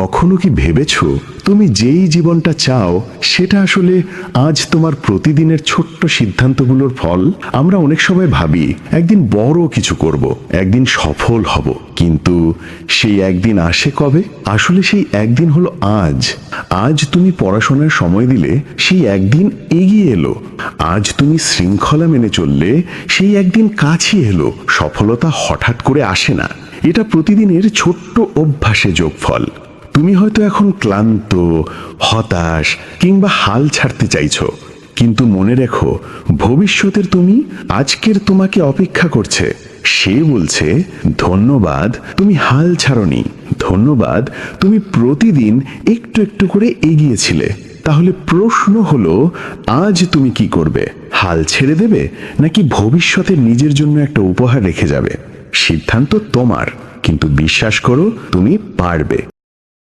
কখনো কি ভেবেছো তুমি যেই জীবনটা চাও সেটা আসলে আজ তোমার প্রতিদিনের ছোট্ট সিদ্ধান্তগুলোর ফল? আমরা অনেক সময় ভাবি একদিন বড় কিছু করব, একদিন সফল হব, কিন্তু সেই একদিন আসে কবে? আসলে সেই একদিন হলো আজ। আজ তুমি পড়াশোনার সময় দিলে সেই একদিন এগিয়ে এলো। আজ তুমি শৃঙ্খলা মেনে চললে সেই একদিন কাছে এলো। সফলতা হঠাৎ করে আসে না, এটা প্রতিদিনের ছোট্ট অভ্যাসে যোগফল। তুমি হয়তো এখন ক্লান্ত, হতাশ কিংবা হাল ছাড়তে চাইছো, কিন্তু মনে রেখো ভবিষ্যতের তুমি আজকের তোমাকে অপেক্ষা করছে। সে বলছে, ধন্যবাদ তুমি হাল ছাড়নি, ধন্যবাদ তুমি প্রতিদিন একটু একটু করে এগিয়েছিলে। তাহলে প্রশ্ন হলো, আজ তুমি কি করবে? হাল ছেড়ে দেবে নাকি ভবিষ্যতে নিজের জন্য একটা উপহার রেখে যাবে? সিদ্ধান্ত তোমার, কিন্তু বিশ্বাস করো তুমি পারবে।